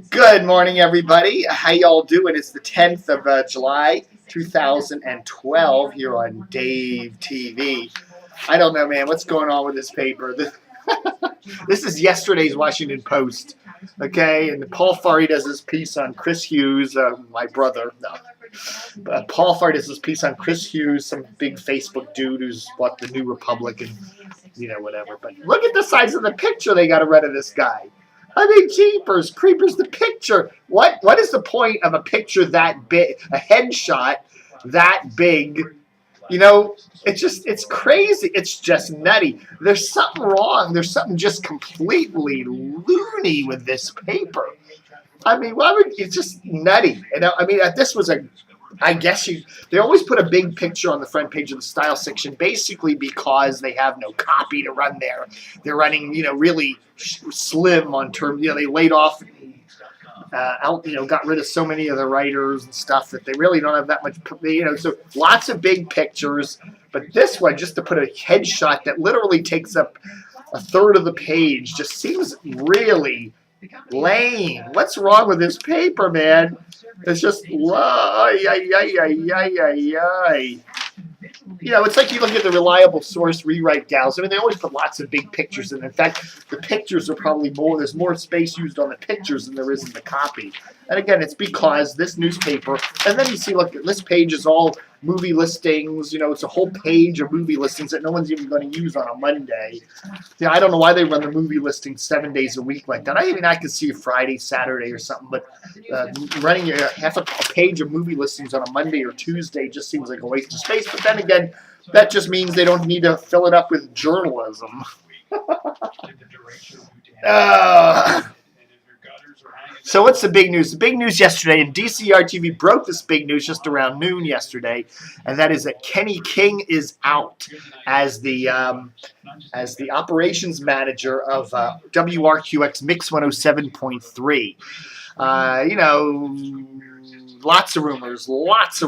Good morning, everybody. How y'all doing? It's the 10th of July, 2012 here on Dave TV. I don't know, man. What's going on with this paper? This is yesterday's Washington Post, okay? And Paul Farhi does his piece on Chris Hughes, my brother. No. Paul Farhi does his piece on Chris Hughes, some big Facebook dude who's what the New Republican, whatever. But look at the size of the picture they got rid of this guy. I mean, jeepers, creepers, the picture. What is the point of a picture that big, a headshot that big? It's crazy. It's just nutty. There's something wrong. There's something just completely loony with this paper. I mean, it's just nutty. This was they always put a big picture on the front page of the style section, basically because they have no copy to run there. They're running, really slim on terms. They laid off, got rid of so many of the writers and stuff that they really don't have that much. So lots of big pictures, but this one, just to put a headshot that literally takes up a third of the page, just seems really lame. What's wrong with this paper, man? It's just, it's like you look at the reliable source rewrite gals. I mean, they always put lots of big pictures in. In fact, the pictures are probably more. There's more space used on the pictures than there is in the copy. And again, it's because this newspaper. And then you see, look, this page is all movie listings. It's a whole page of movie listings that no one's even going to use on a Monday. I don't know why they run the movie listings 7 days a week like that. I could see a Friday, Saturday, or something, but running half a page of movie listings on a Monday or Tuesday just seems like a waste of space. But then again, that just means they don't need to fill it up with journalism. So what's the big news? The big news yesterday, and DCR-TV broke this big news just around noon yesterday, and that is that Kenny King is out as the operations manager of WRQX Mix 107.3. Lots of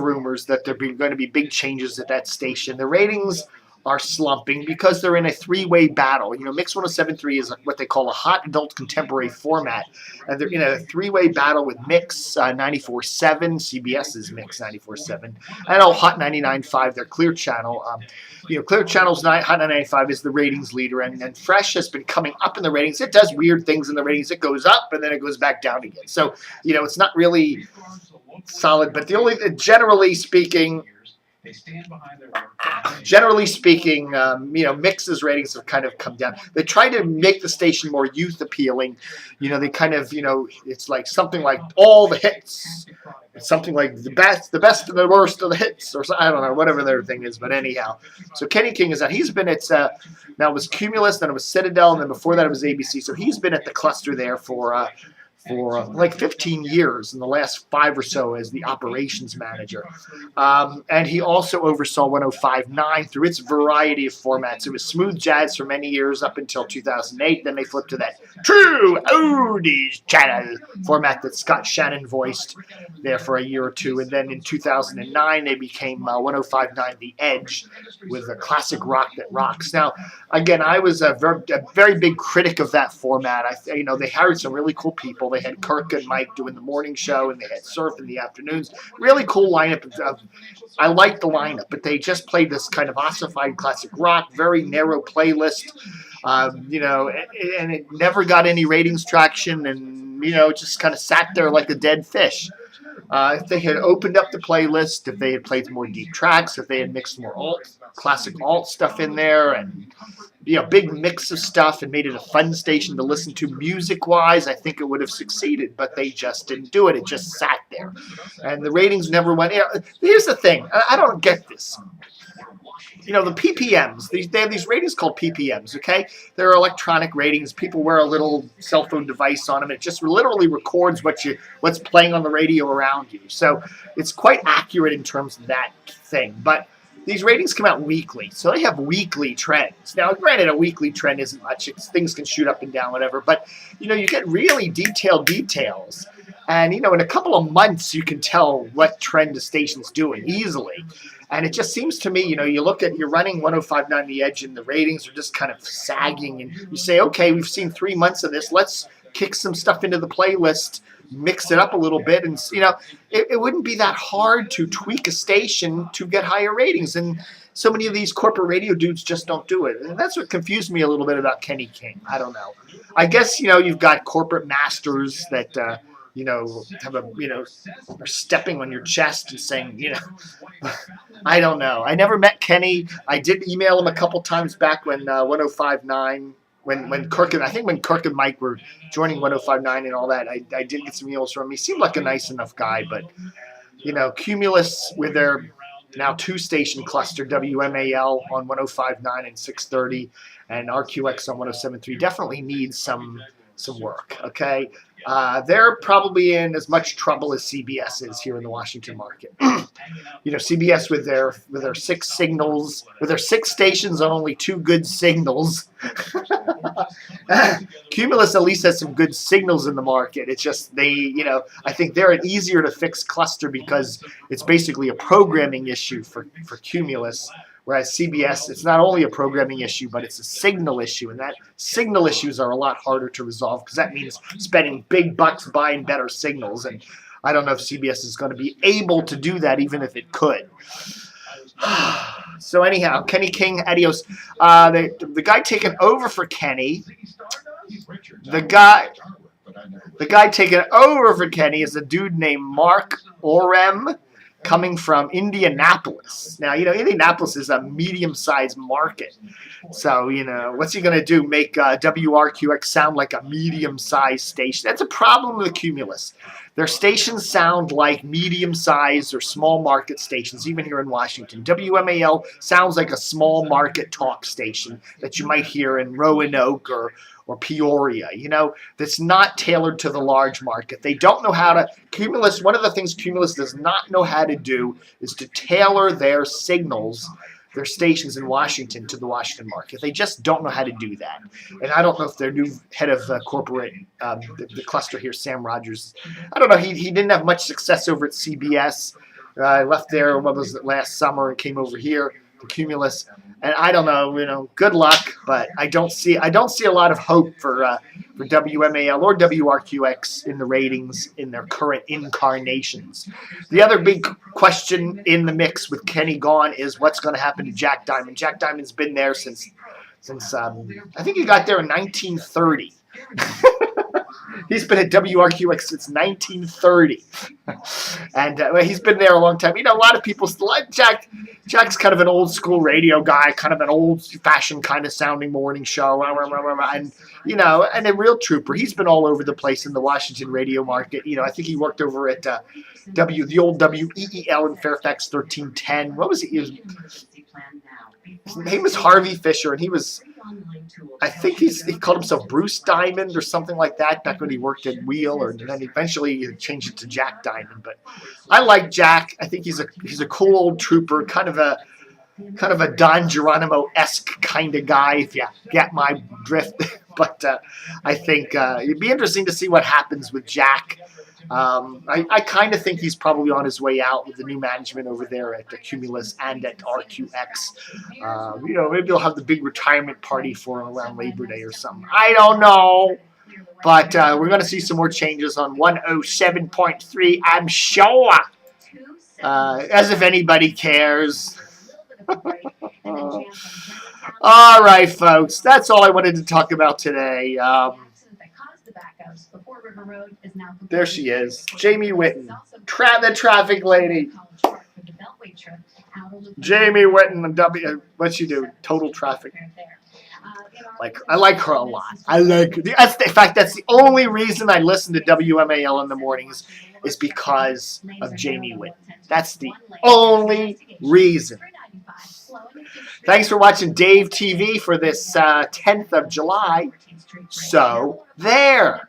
rumors that there are going to be big changes at that station. The ratings are slumping because they're in a three-way battle. Mix 107.3 is what they call a hot adult contemporary format. And they're in a three-way battle with Mix 94.7, CBS's Mix 94.7, and Hot 99.5, their Clear Channel. Clear Channel's Hot 99.5 is the ratings leader, and Fresh has been coming up in the ratings. It does weird things in the ratings. It goes up, and then it goes back down again. So, it's not really solid. But generally speaking, Mix's ratings have kind of come down. They try to make the station more youth appealing. They kind of, it's like something like all the hits. It's something like the best and the worst of the hits, or I don't know, whatever their thing is. But anyhow, so Kenny King is out. He's been at now it was Cumulus, then it was Citadel, and then before that it was ABC. So he's been at the cluster there for like 15 years, in the last 5 or so as the operations manager. And he also oversaw 105.9 through its variety of formats. It was smooth jazz for many years up until 2008. Then they flipped to that true oldies channel format that Scott Shannon voiced there for a year or two. And then in 2009, they became 105.9 The Edge with a classic rock that rocks. Now, again, I was a very big critic of that format. They hired some really cool people. They had Kirk and Mike doing the morning show, and they had Surf in the afternoons. Really cool lineup. I liked the lineup, but they just played this kind of ossified classic rock, very narrow playlist, and it never got any ratings traction, and, just kind of sat there like a dead fish. If they had opened up the playlist, if they had played more deep tracks, if they had mixed more classic alt stuff in there, and big mix of stuff, and made it a fun station to listen to music-wise, I think it would have succeeded. But they just didn't do it. It just sat there, and the ratings never went. Here's the thing: I don't get this. The PPMs, they have these ratings called PPMs, okay? They're electronic ratings. People wear a little cell phone device on them. It just literally records what's playing on the radio around you. So it's quite accurate in terms of that thing. But these ratings come out weekly, so they have weekly trends. Now, granted, a weekly trend isn't much. Things can shoot up and down, whatever. But, you get really detailed details. And, in a couple of months, you can tell what trend the station's doing easily. And it just seems to me, you're running 105.9 The Edge, and the ratings are just kind of sagging. And you say, okay, we've seen 3 months of this. Let's kick some stuff into the playlist, mix it up a little bit, and it wouldn't be that hard to tweak a station to get higher ratings. And so many of these corporate radio dudes just don't do it. And that's what confused me a little bit about Kenny King. I don't know. I guess, you've got corporate masters that, have are stepping on your chest and saying, I don't know. I never met Kenny. I did email him a couple times back when 105.9, when Kirk and Mike were joining 105.9 and all that. I did get some emails from him. He seemed like a nice enough guy, but, Cumulus with their now 2-station cluster, WMAL on 105.9 and 630, and RQX on 107.3 definitely needs some work, okay? They're probably in as much trouble as CBS is here in the Washington market. CBS with their 6 signals, with their 6 stations on only 2 good signals. Cumulus at least has some good signals in the market. It's just I think they're an easier to fix cluster because it's basically a programming issue for Cumulus. Whereas CBS, it's not only a programming issue, but it's a signal issue. And that signal issues are a lot harder to resolve because that means spending big bucks buying better signals. And I don't know if CBS is going to be able to do that, even if it could. So anyhow, Kenny King, adios. The guy taking over for Kenny, the guy taking over for Kenny is a dude named Mark Orem, coming from Indianapolis. Now, Indianapolis is a medium-sized market. So, what's he going to do? Make WRQX sound like a medium-sized station? That's a problem with Cumulus. Their stations sound like medium-sized or small market stations, even here in Washington. WMAL sounds like a small market talk station that you might hear in Roanoke or Peoria, that's not tailored to the large market. They don't know how to, Cumulus, one of the things Cumulus does not know how to do is to tailor their signals, their stations in Washington to the Washington market. They just don't know how to do that. And I don't know if their new head of corporate, the cluster here, Sam Rogers, I don't know, he didn't have much success over at CBS. Left there, last summer and came over here to Cumulus. And I don't know, good luck, but I don't see a lot of hope for WMAL or WRQX in the ratings in their current incarnations. The other big question in the mix with Kenny gone is what's going to happen to Jack Diamond. Jack Diamond's been there since I think he got there in 1930. He's been at WRQX since 1930. And he's been there a long time. A lot of people like Jack's kind of an old school radio guy, kind of an old fashioned kind of sounding morning show. And, and a real trooper. He's been all over the place in the Washington radio market. I think he worked over at the old WEEL in Fairfax 1310. What was it? His name was Harvey Fisher, and I think he called himself Bruce Diamond or something like that back when he worked at Wheel, and then eventually he changed it to Jack Diamond. But I like Jack. I think he's a cool old trooper, kind of a Don Geronimo-esque kind of guy, if you get my drift. But I think it'd be interesting to see what happens with Jack. I kind of think he's probably on his way out with the new management over there at the Cumulus and at RQX. Maybe they'll have the big retirement party for him around Labor Day or something. I don't know. But we're going to see some more changes on 107.3, I'm sure. As if anybody cares. All right, folks. That's all I wanted to talk about today. There she is, Jamee Whitten, the traffic lady. Jamee Whitten, what's she do? Total Traffic. I like her a lot. In fact, that's the only reason I listen to WMAL in the mornings is because of Jamee Whitten. That's the only reason. Thanks for watching Dave TV for this 10th of July. So, there.